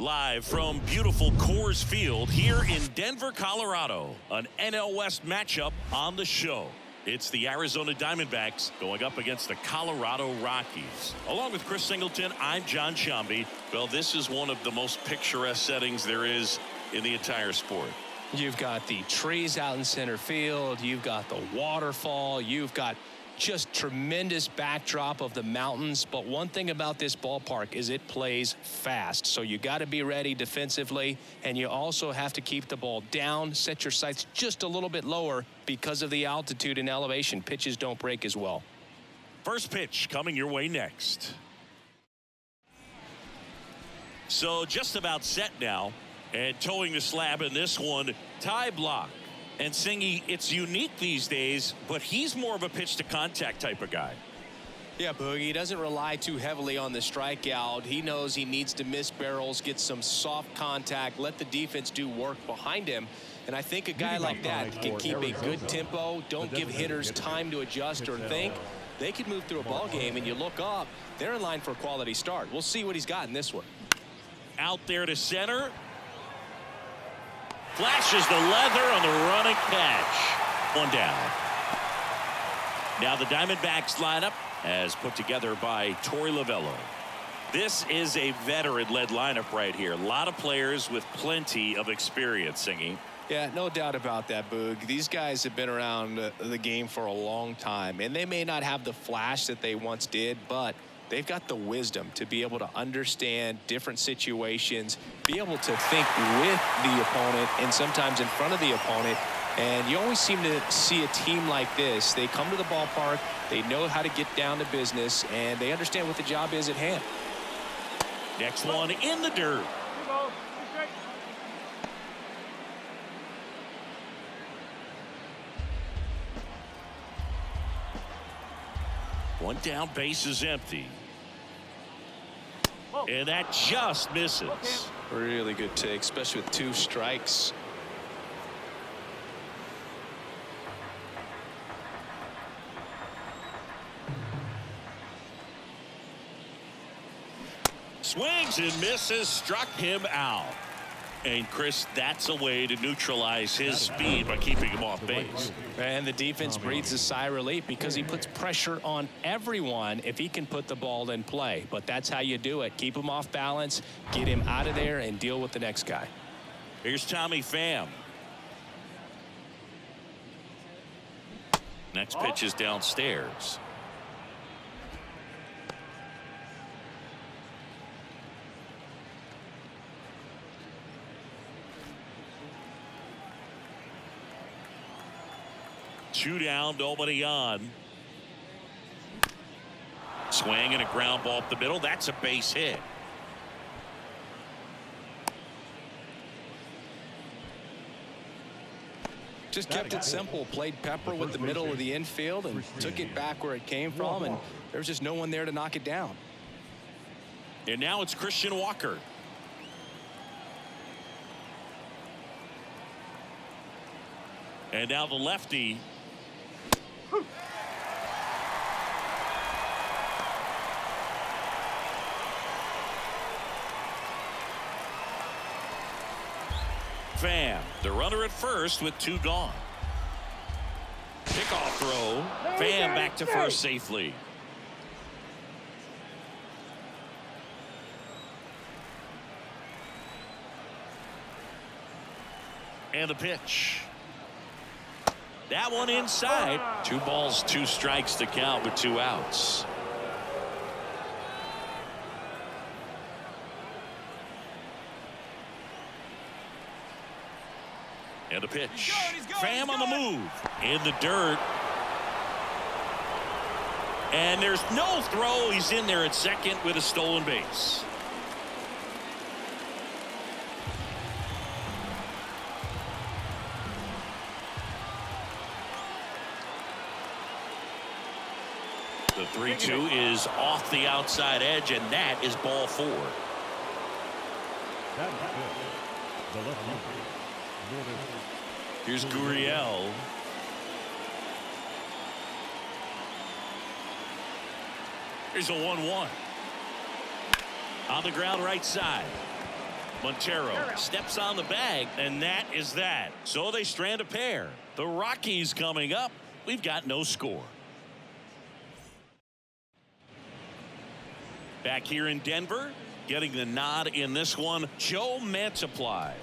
Live from beautiful Coors Field here in Denver, Colorado. An NL West matchup on the show. It's the Arizona Diamondbacks going up against the Colorado Rockies. Along with Chris Singleton, I'm John Shambi. Well, this is one of the most picturesque settings there is in the entire sport. You've got the trees out in center field. You've got the waterfall. You've got just tremendous backdrop of the mountains. But one thing about this ballpark is it plays fast. So you got to be ready defensively, and you also have to keep the ball down, set your sights just a little bit lower because of the altitude and elevation. Pitches don't break as well. First pitch coming your way next. So just about set now, and towing the slab in this one, Ty Blach. And Singy, it's unique these days, but he's more of a pitch to contact type of guy. Yeah, Boogie, he doesn't rely too heavily on the strikeout. He knows he needs to miss barrels, get some soft contact, let the defense do work behind him. And I think a guy like that can keep a good tempo, don't give hitters time to adjust or think. They could move through a ball game, and you look up, they're in line for a quality start. We'll see what he's got in this one. Out there to center. Flashes the leather on the running catch. One down. Now the Diamondbacks lineup as put together by Torey Lovullo. This is a veteran-led lineup right here. A lot of players with plenty of experience, Singy. Yeah, no doubt about that, Boog. These guys have been around the game for a long time, and they may not have the flash that they once did, but they've got the wisdom to be able to understand different situations, be able to think with the opponent and sometimes in front of the opponent. And you always seem to see a team like this. They come to the ballpark, they know how to get down to business, and they understand what the job is at hand. Next one in the dirt. One down, base is empty. And that just misses. Really good take, especially with two strikes. Swings and misses, struck him out. And Chris, that's a way to neutralize his speed by keeping him off base. And the defense breathes a sigh of relief because he puts pressure on everyone if he can put the ball in play. But that's how you do it. Keep him off balance, get him out of there, and deal with the next guy. Here's Tommy Pham. Next pitch is downstairs. Two down, nobody on. Swing and a ground ball up the middle. That's a base hit. Just kept it simple. Played pepper with the middle of the infield and took it back where it came from. And there's just no one there to knock it down. And now it's Christian Walker. And now the lefty. Pham, the runner at first with two gone. Kickoff throw. Pham back to first safely. And the pitch. That one inside. 2 balls, 2 strikes to count with 2 outs. And the pitch. Pham on the move. In the dirt. And there's no throw. He's in there at second with a stolen base. The 3-2 is off the outside edge, and that is ball 4. Here's Gurriel. Here's a 1-1. On the ground right side. Montero steps on the bag, and that is that. So they strand a pair. The Rockies coming up. We've got no score. Back here in Denver, getting the nod in this one, Joe Mantiply.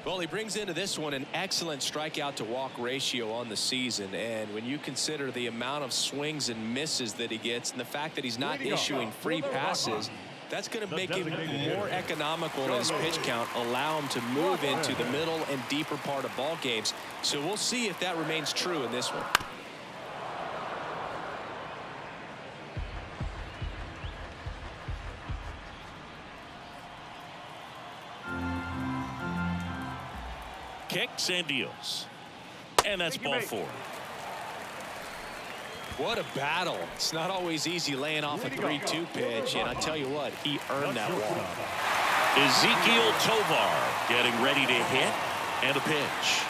Well, he brings into this one an excellent strikeout to walk ratio on the season, and when you consider the amount of swings and misses that he gets and the fact that he's not issuing free passes, that's going to make him more economical in his pitch count, allow him to move into the middle and deeper part of ball games. So we'll see if that remains true in this one. Kicks and deals. And that's ball 4. What a battle. It's not always easy laying off a 3-2 pitch, and I tell you what, he earned that walk. Ezekiel Tovar getting ready to hit, and a pitch.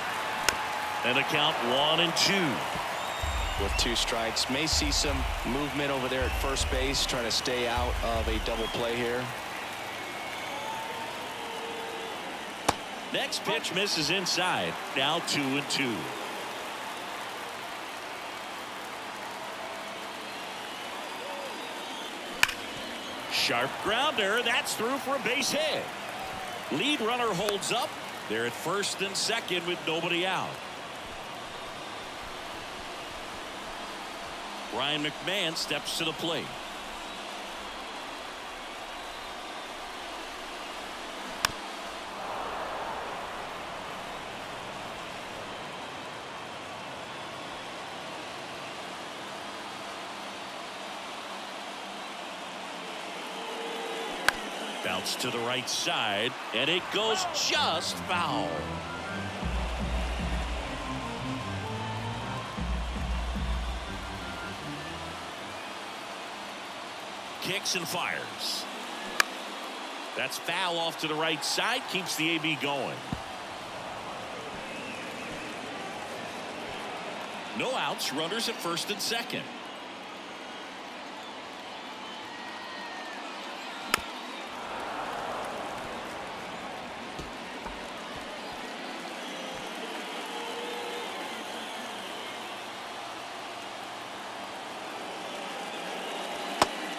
And a count 1-2. With 2 strikes, may see some movement over there at first base, trying to stay out of a double play here. Next pitch misses inside. Now 2-2. Sharp grounder. That's through for a base hit. Lead runner holds up. They're at first and second with nobody out. Ryan McMahon steps to the plate. Bounce to the right side, and it goes just foul. Kicks and fires. That's foul off to the right side, keeps the AB going. No outs, runners at first and second.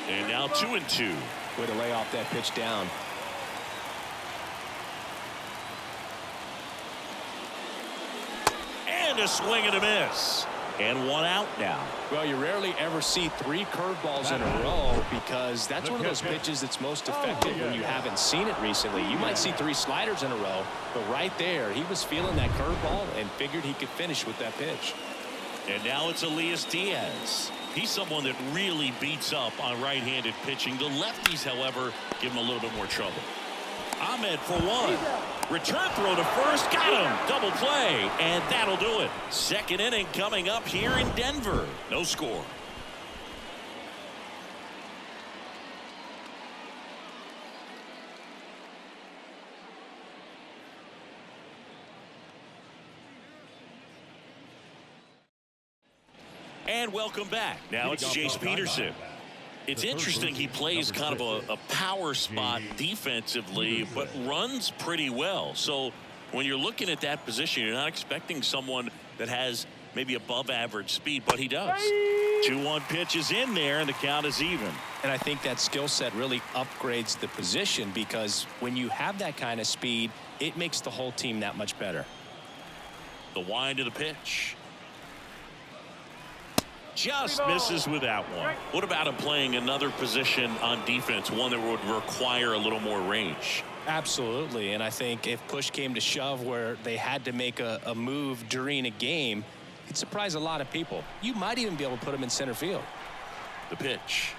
And now 2-2. Way to lay off that pitch down. And a swing and a miss. And 1 out now. Well, you rarely ever see 3 curveballs in a row because that's one of those pitches that's most effective when you haven't seen it recently. You might see 3 sliders in a row, but right there, he was feeling that curveball and figured he could finish with that pitch. And now it's Elias Diaz. He's someone that really beats up on right-handed pitching. The lefties, however, give him a little bit more trouble. Ahmed for 1. Return throw to first. Got him. Double play. And that'll do it. Second inning coming up here in Denver. No score. And welcome back. Now it's Jace Peterson. It's interesting he plays kind of a power spot defensively, but runs pretty well. So when you're looking at that position, you're not expecting someone that has maybe above average speed, but he does. 2-1 pitch is in there, and the count is even. And I think that skill set really upgrades the position because when you have that kind of speed, it makes the whole team that much better. The wind of the pitch. Just misses with that one. What about him playing another position on defense, one that would require a little more range? Absolutely, and I think if push came to shove where they had to make a move during a game, it'd surprise a lot of people. You might even be able to put him in center field. The pitch.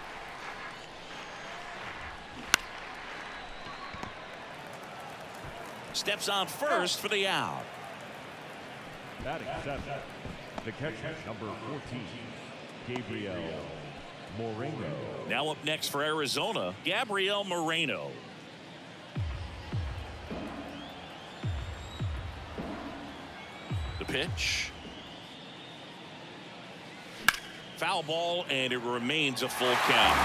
Steps on first for the out. Batting seven, the catcher, number 14, Gabriel Moreno. Now up next for Arizona, Gabriel Moreno. The pitch. Foul ball, and it remains a full count.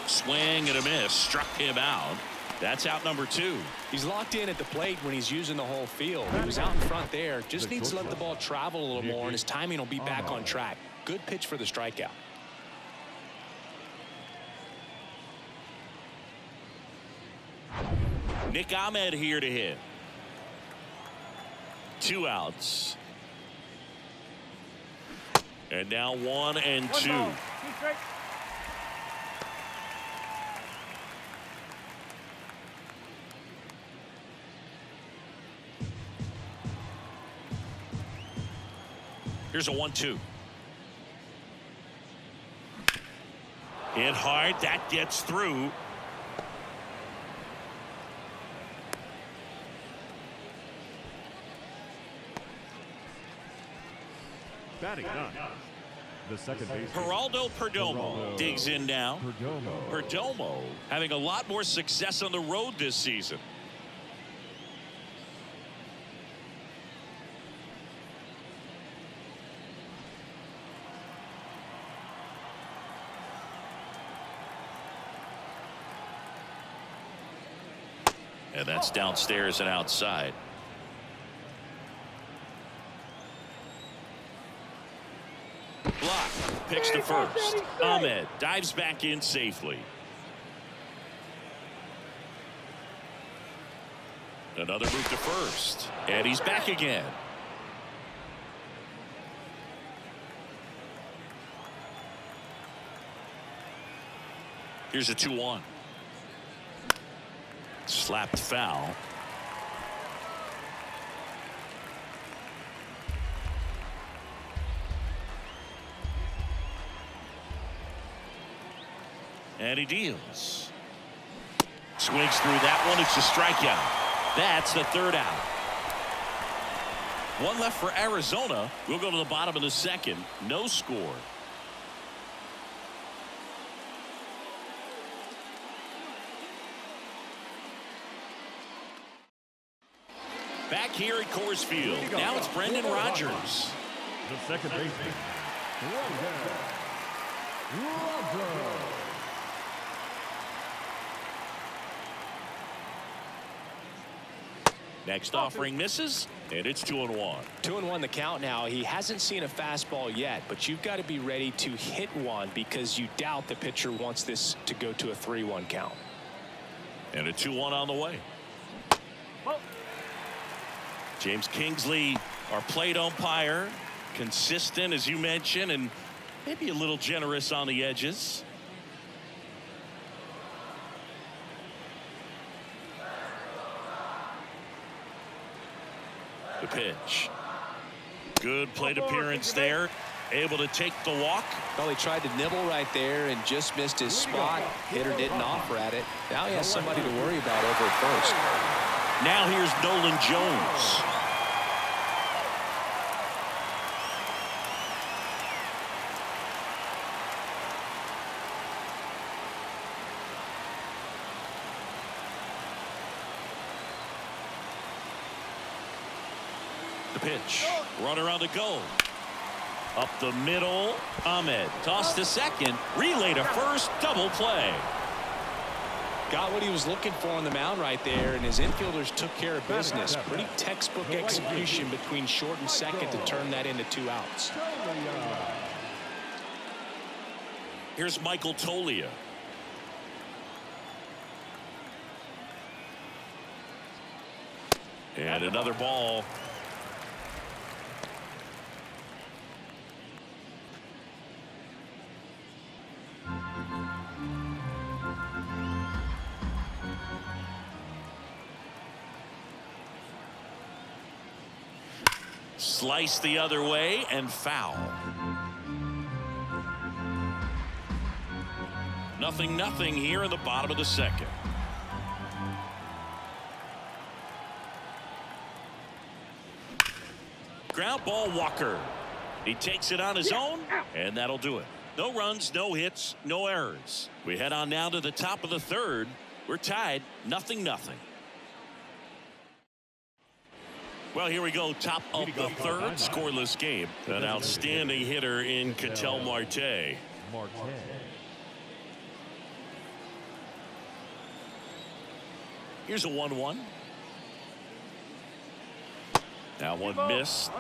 Swing and a miss. Struck him out. That's out number 2. He's locked in at the plate when he's using the whole field. He was out in front there. Just needs to let the ball travel a little more, and his timing will be back on track. Good pitch for the strikeout. Nick Ahmed here to hit. 2 outs. And now 1 and 2. Here's a 1-2. Hit hard. That gets through. Batting ninth, the second baseman, Geraldo Perdomo digs in now. Perdomo having a lot more success on the road this season. And that's downstairs and outside. Block. Pitch to first. Ahmed dives back in safely. Another move to first. And he's back again. Here's a 2-1. Slapped foul. And he deals. Swings through that one. It's a strikeout. That's the 3rd out. 1 left for Arizona. We'll go to the bottom of the 2nd. No score. Back here at Coors Field. Now it's Brendan Rodgers. the second baseman, Roger. Next offering misses, and it's 2-1. 2-1 the count now. He hasn't seen a fastball yet, but you've got to be ready to hit one because you doubt the pitcher wants this to go to a 3-1 count. And a 2-1 on the way. James Kingsley, our plate umpire, consistent as you mentioned, and maybe a little generous on the edges. The pitch. Good plate appearance there. Able to take the walk. Well, he tried to nibble right there and just missed his spot. Hitter didn't offer at it. Now he has somebody to worry about over at first. Now here's Nolan Jones. The pitch. Runner on the go. Up the middle. Ahmed. Toss to second. Relay to first. Double play. Got what he was looking for on the mound right there, and his infielders took care of business. Pretty textbook execution between short and second to turn that into 2 outs. Here's Michael Tolia. And another ball. Slice the other way and foul. 0-0 here in the bottom of the second. Ground ball Walker. He takes it on his own, and that'll do it. No runs, no hits, no errors. We head on now to the top of the third. We're tied 0-0. Well, here we go. Top of the third, scoreless game. An outstanding hitter in Ketel Marte. Here's a 1-1. That one missed.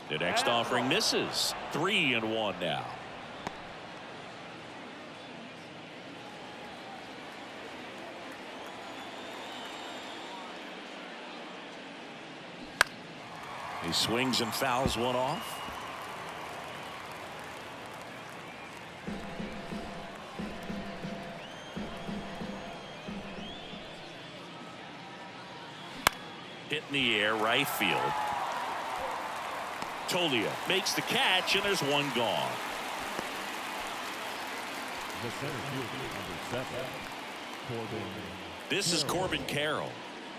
The next offering misses. 3-1 now. He swings and fouls one off. Hit in the air, right field. Tolia makes the catch, and there's one gone. The center fielder, number 7, Corbin. This is Corbin Carroll,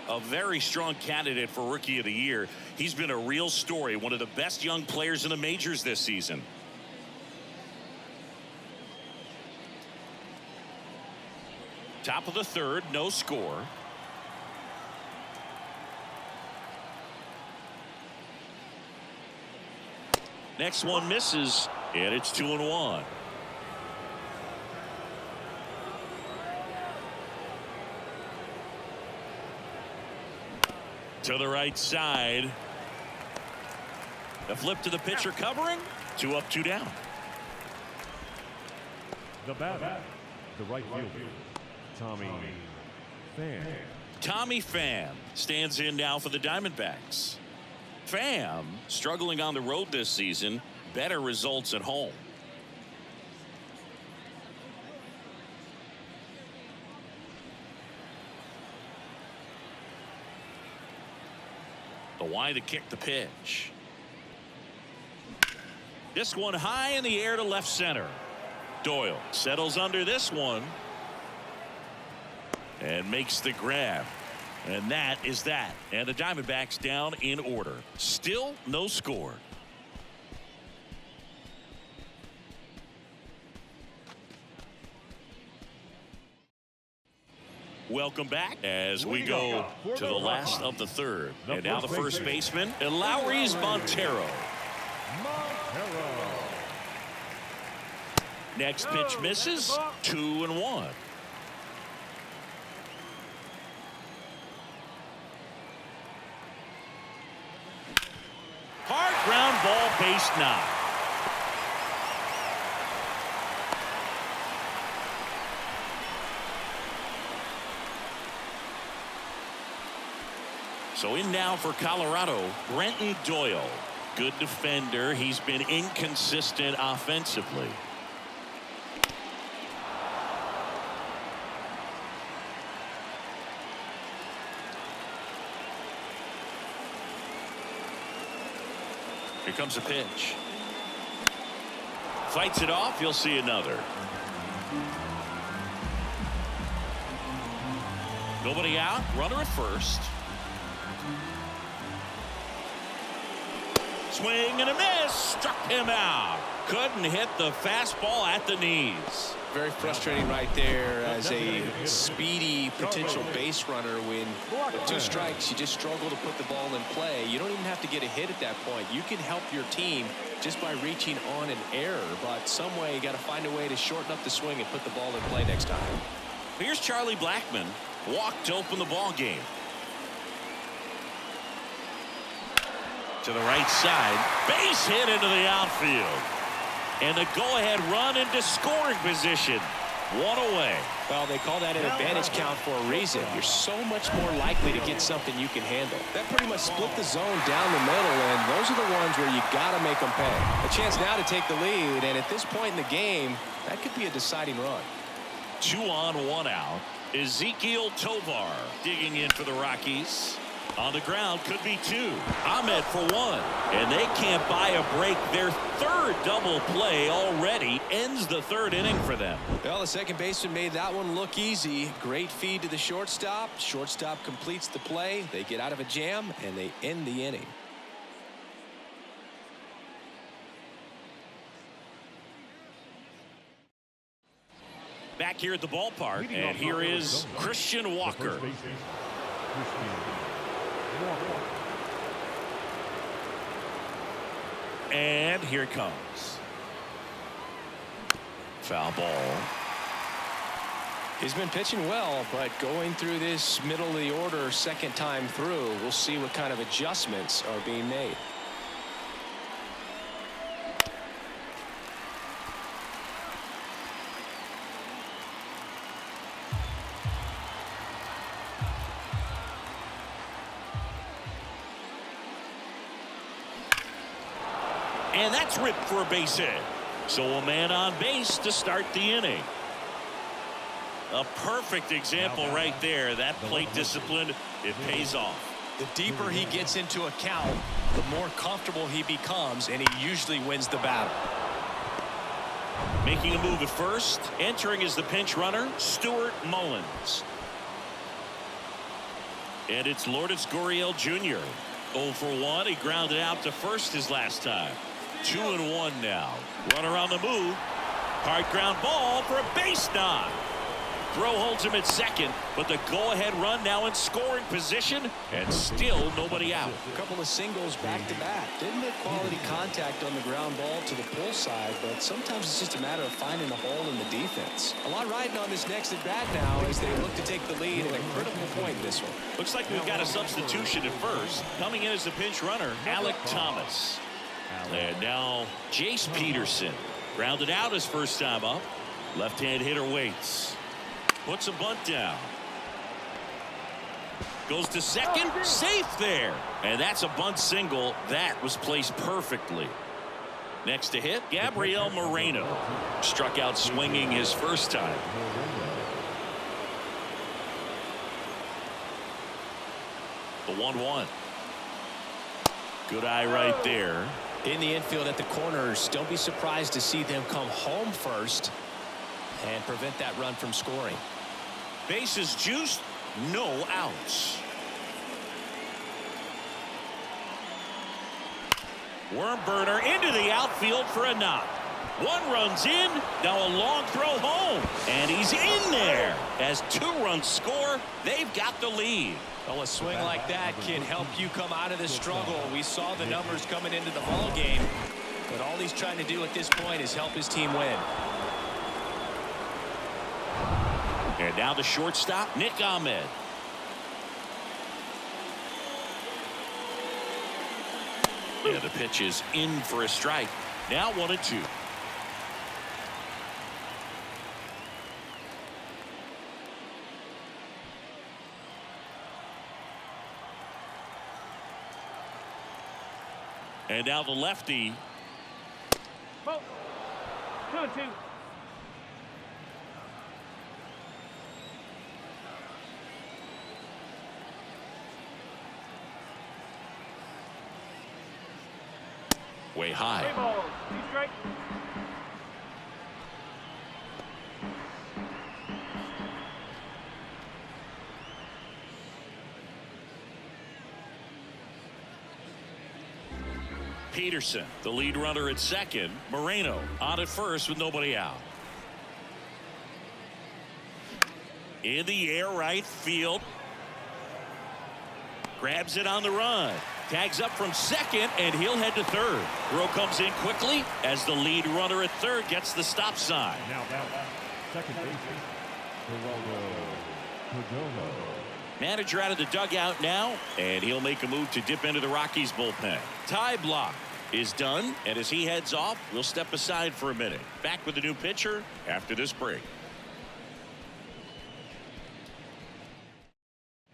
a very strong candidate for Rookie of the Year. He's been a real story, one of the best young players in the majors this season. Top of the third, no score. Next one misses, and it's 2-1. To the right side. The flip to the pitcher covering. 2 up, 2 down. The batter, the right fielder, Tommy Pham. Tommy Pham stands in now for the Diamondbacks. Pham struggling on the road this season. Better results at home. The wide to kick the pitch. This one high in the air to left center. Doyle settles under this one and makes the grab. And that is that. And the Diamondbacks down in order. Still no score. Welcome back as we go to the last of the third. And now the first baseman, and Lowry's Montero. Next pitch misses. 2-1. Hard ground ball, base knock. So in now for Colorado, Brenton Doyle. Good defender. He's been inconsistent offensively. Here comes a pitch. Fights it off. You'll see another. Nobody out. Runner at first. Swing and a miss. Struck him out. Couldn't hit the fastball at the knees. Very frustrating right there as a speedy potential base runner. When 2 strikes, you just struggle to put the ball in play. You don't even have to get a hit at that point. You can help your team just by reaching on an error, but some way you got to find a way to shorten up the swing and put the ball in play next time. Here's Charlie Blackmon. Walked to open the ball game. To the right side. Base hit into the outfield. And the go-ahead run into scoring position. 1 away. Well, they call that an advantage count for a reason. You're so much more likely to get something you can handle. That pretty much split the zone down the middle, and those are the ones where you got to make them pay. A chance now to take the lead, and at this point in the game, that could be a deciding run. 2 on, 1 out. Ezequiel Tovar digging in for the Rockies. On the ground, could be 2. Ahmed for 1. And they can't buy a break. Their third double play already ends the third inning for them. Well, the second baseman made that one look easy. Great feed to the shortstop. Shortstop completes the play. They get out of a jam, and they end the inning. Back here at the ballpark, and here is Christian Walker. And here it comes. Foul ball. He's been pitching well, but going through this middle of the order second time through, we'll see what kind of adjustments are being made. And that's ripped for a base hit. So a man on base to start the inning. A perfect example right there. That plate discipline, it pays off. The deeper he gets into a count, the more comfortable he becomes, and he usually wins the battle. Making a move at first. Entering as the pinch runner, Stuart Mullins. And it's Lourdes Gurriel Jr. 0 for 1. He grounded out to first his last time. 2-1 now. Runner on the move. Hard ground ball for a base knock. Throw holds him at second, but the go-ahead run now in scoring position, and still nobody out. A couple of singles back-to-back. Didn't make quality contact on the ground ball to the pull side, but sometimes it's just a matter of finding a hole in the defense. A lot riding on this next at-bat now as they look to take the lead at a critical point in this one. Looks like we've got a substitution at first. Coming in as a pinch runner, Alec Thomas. And now Jace Peterson. Grounded out his first time up. Left-hand hitter waits. Puts a bunt down. Goes to second. Safe there. And that's a bunt single. That was placed perfectly. Next to hit, Gabriel Moreno. Struck out swinging his first time. The 1-1. Good eye right there. In the infield at the corners, don't be surprised to see them come home first and prevent that run from scoring. Bases juiced, no outs. Worm burner into the outfield for a knock. One runs in, now a long throw home, and he's in there. As 2 runs score, they've got the lead. Well, a swing like that can help you come out of this struggle. We saw the numbers coming into the ball game, but all he's trying to do at this point is help his team win. And now the shortstop, Nick Ahmed. Yeah, the pitch is in for a strike. Now 1-2. And now the lefty. 2-2. Way high. Ball. 2 strikes. Peterson, the lead runner at second. Moreno on at first with nobody out. In the air right field. Grabs it on the run. Tags up from second, and he'll head to third. Throw comes in quickly as the lead runner at third gets the stop sign. Now back. Second baseman, Perdomo. Manager out of the dugout now, and he'll make a move to dip into the Rockies bullpen. Tie block is done, and as he heads off, we'll step aside for a minute. Back with a new pitcher after this break.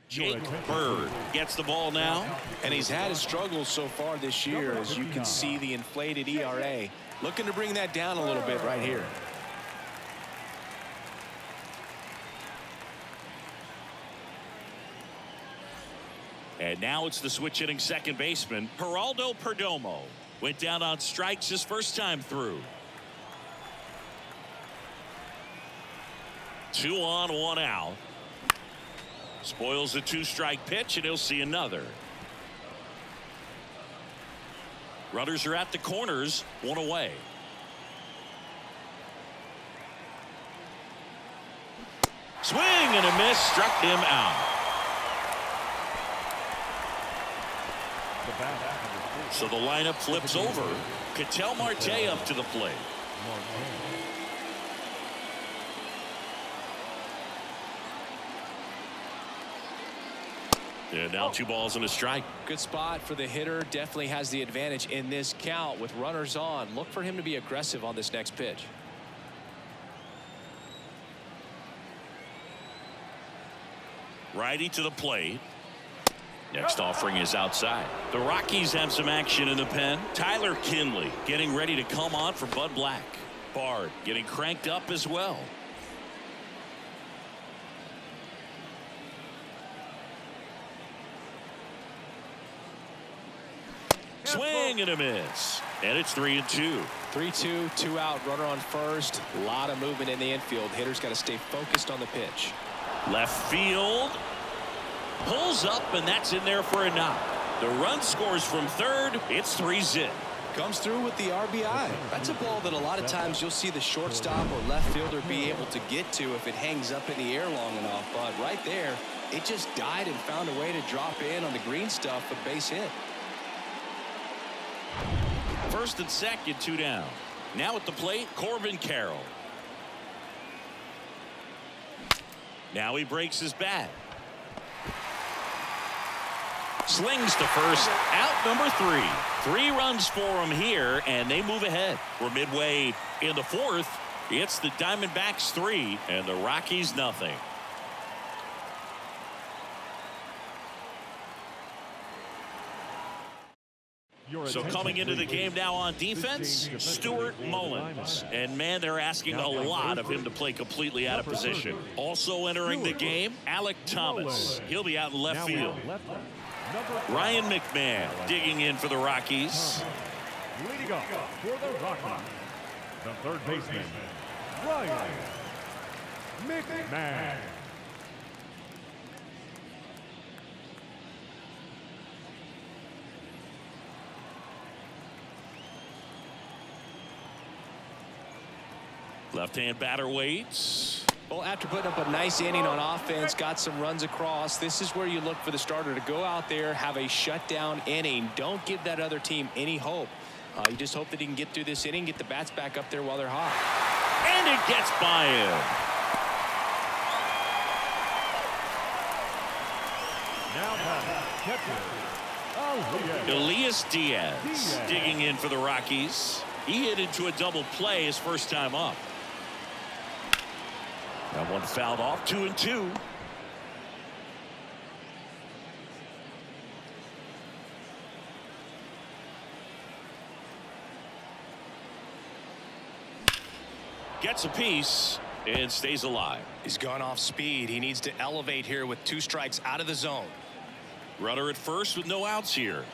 Jake Bird gets the ball now. And he's had his struggles so far this year, as you can see the inflated ERA. Looking to bring that down a little bit right here. And now it's the switch hitting second baseman, Geraldo Perdomo. Went down on strikes his first time through. 2 on, 1 out. Spoils the 2-strike pitch, and he'll see another. Runners are at the corners, 1 away. Swing and a miss, struck him out. So the lineup flips over. Ketel Marte up to the plate. And now 2 balls and a strike. Good spot for the hitter. Definitely has the advantage in this count with runners on. Look for him to be aggressive on this next pitch. Righty to the plate. Next offering is outside. The Rockies have some action in the pen. Tyler Kinley getting ready to come on for Bud Black. Bard getting cranked up as well. Swing and a miss. And it's 3-2. 3-2, 2 out, runner on first. A lot of movement in the infield. Hitter's got to stay focused on the pitch. Left field. Pulls up, and that's in there for a knock. The run scores from third. It's 3-zip. Comes through with the RBI. That's a ball that a lot of times you'll see the shortstop or left fielder be able to get to if it hangs up in the air long enough. But right there, it just died and found a way to drop in on the green stuff for base hit. First and second, 2 down. Now at the plate, Corbin Carroll. Now he breaks his bat. Slings to first, out number 3. 3 runs for him here, and they move ahead. We're midway in the 4th. It's the Diamondbacks 3 and the Rockies nothing. So coming into the game now on defense, Stuart Mullins. And man, they're asking a lot of him to play completely out of position. Also entering the game, Alec Thomas. He'll be out in left field. Ryan McMahon digging in for the Rockies. Leading up for the Rockies, the third baseman, Ryan McMahon. Left-hand batter waits. Well, after putting up a nice inning on offense, got some runs across, this is where you look for the starter to go out there, have a shutdown inning. Don't give that other team any hope. You just hope that he can get through this inning, get the bats back up there while they're hot. And it gets by him. Now catcher, Elias Diaz digging in for the Rockies. He hit into a double play his first time up. That one fouled off, 2-2. Gets a piece and stays alive. He's gone off speed. He needs to elevate here with 2 strikes out of the zone. Runner at first with no outs here.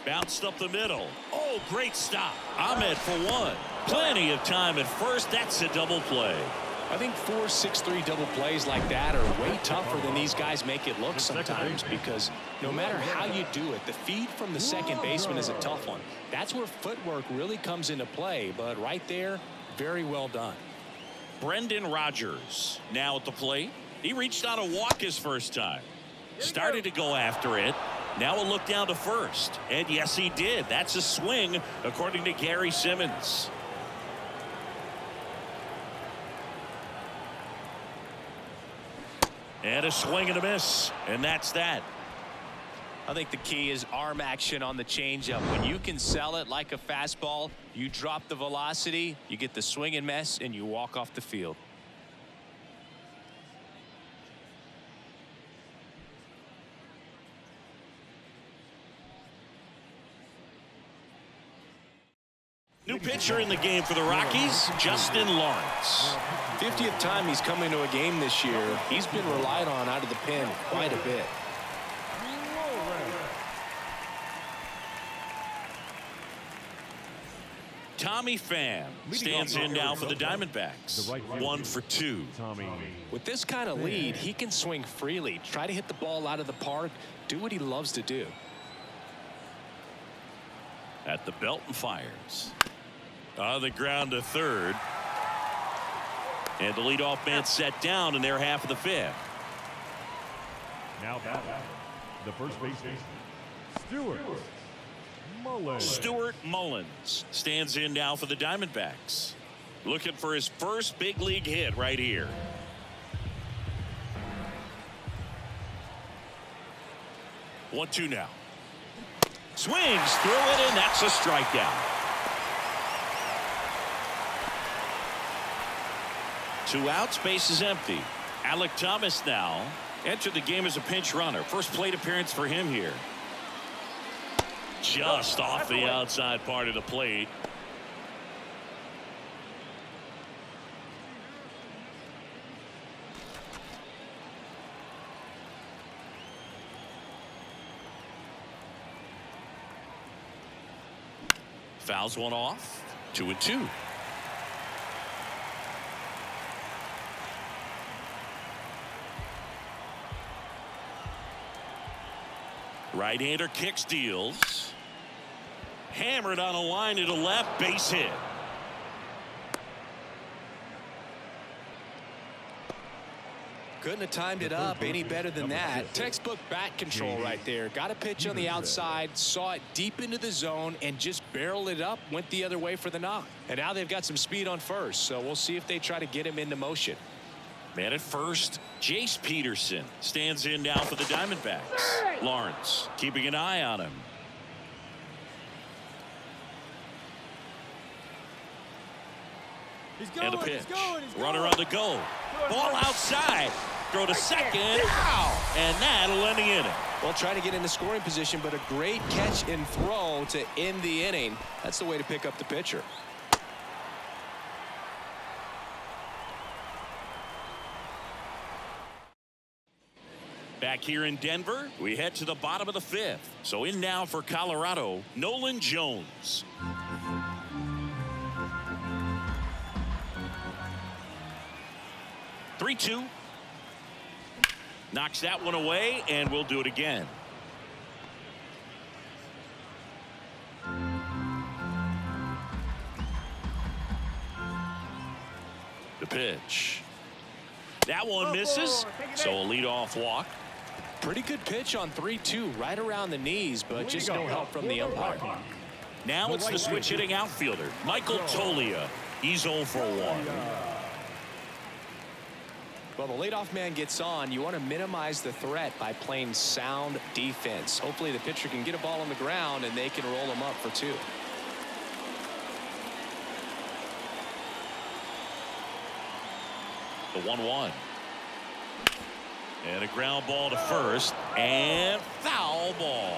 Bounced up the middle. Oh, great stop. Ahmed for 1. Plenty of time at first. That's a double play. I think 4, 6, 3 double plays like that are way tougher than these guys make it look sometimes, because no matter how you do it, the feed from the second baseman is a tough one. That's where footwork really comes into play, but right there, very well done. Brendan Rodgers now at the plate. He reached on a walk his first time. Started to go after it. Now a look down to first. And yes, he did. That's a swing, according to Gary Simmons. And a swing and a miss. And that's that. I think the key is arm action on the changeup. When you can sell it like a fastball, you drop the velocity, you get the swing and miss, and you walk off the field. New pitcher in the game for the Rockies, Justin Lawrence. 50th time he's come into a game this year. He's been relied on out of the pen quite a bit. Tommy Pham stands in now for the Diamondbacks. 1 for 2. With this kind of lead, he can swing freely, try to hit the ball out of the park, do what he loves to do. At the belt and fires. On the ground to third. And the leadoff man set down in their half of the fifth. Now batting, the first baseman, Stuart Mullins. Stuart Mullins stands in now for the Diamondbacks. Looking for his first big league hit right here. 1-2 now. Swings through it, and that's a strikeout. 2 outs, base is empty. Alec Thomas now entered the game as a pinch runner. First plate appearance for him here. Just off the outside part of the plate. Fouls one off. 2-2. Right-hander kicks, deals. Hammered on a line to the left, base hit. Couldn't have timed it up any better than that. Textbook bat control right there. Got a pitch on the outside, saw it deep into the zone, and just barreled it up, went the other way for the knock. And now they've got some speed on first, so we'll see if they try to get him into motion. Man at first, Jace Peterson stands in now for the Diamondbacks. Lawrence keeping an eye on him. And a pitch. Runner on the go. Ball outside. Throw to second. Ow! And that'll end the inning. Well, trying to get into scoring position, but a great catch and throw to end the inning. That's the way to pick up the pitcher. Back here in Denver, we head to the bottom of the fifth. So in now for Colorado, Nolan Jones. Three-two. Knocks that one away, and we'll do it again. The pitch. That one misses, so a leadoff walk. Pretty good pitch on 3-2, right around the knees, but just no help from the umpire. Now it's the switch hitting outfielder, Michael Toglia. He's 0 for 1. Well, the leadoff man gets on. You want to minimize the threat by playing sound defense. Hopefully the pitcher can get a ball on the ground and they can roll him up for 2. The 1-1. And a ground ball to first, and foul ball.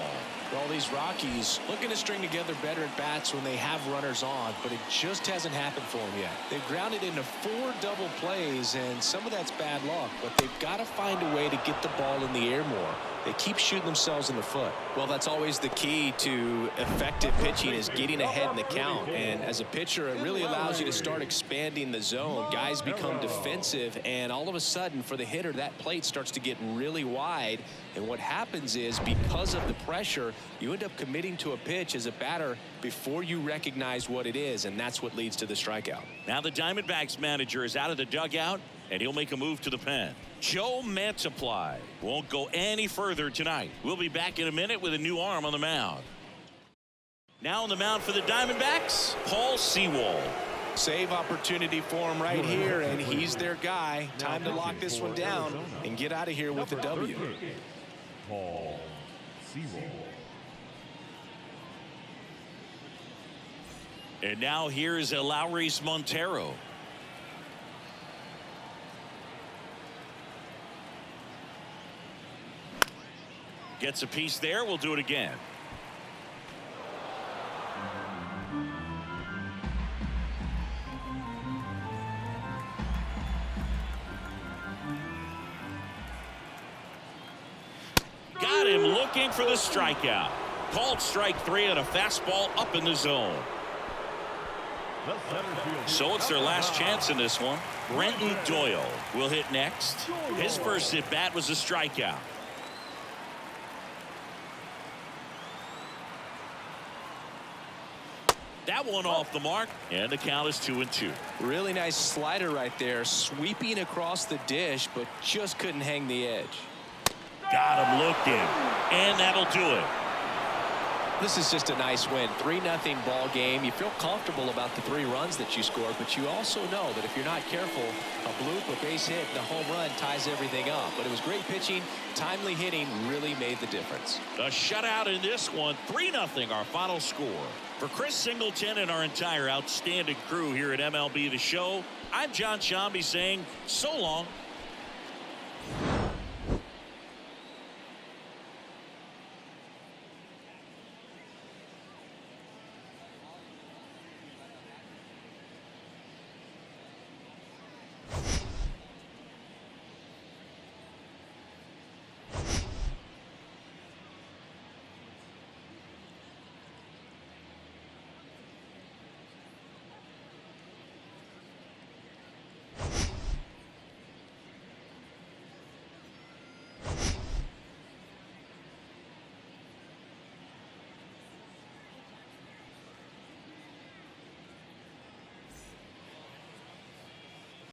Well, these Rockies looking to string together better at bats when they have runners on, but it just hasn't happened for them yet. They've grounded into 4 double plays, and some of that's bad luck, but they've got to find a way to get the ball in the air more. They keep shooting themselves in the foot. Well, that's always the key to effective pitching, is getting ahead in the count. And as a pitcher, it really allows you to start expanding the zone. Guys become defensive, and all of a sudden, for the hitter, that plate starts to get really wide. And what happens is, because of the pressure, you end up committing to a pitch as a batter before you recognize what it is, and that's what leads to the strikeout. Now the Diamondbacks manager is out of the dugout, and he'll make a move to the pen. Joe Mantiply won't go any further tonight. We'll be back in a minute with a new arm on the mound. Now on the mound for the Diamondbacks, Paul Sewald. Save opportunity for him right here, and he's their guy. Time to lock this one down and get out of here with the W. Paul Sewald. And now here's Eleuris Montero. Gets a piece there. We'll do it again. Got him looking for the strikeout. Called strike 3 on a fastball up in the zone. So it's their last chance in this one. Brenton Doyle will hit next. His first at bat was a strikeout. That that one off the mark, and the count is 2-2. Really nice slider right there, sweeping across the dish, but just couldn't hang the edge. Got him looking, and that'll do it. This is just a nice win. 3-0 ball game. You feel comfortable about the 3 runs that you scored, but you also know that if you're not careful, a bloop, a base hit, and a home run ties everything up. But it was great pitching. Timely hitting really made the difference. A shutout in this one. 3-0 our final score. For Chris Singleton and our entire outstanding crew here at MLB The Show, I'm John Shambi saying so long.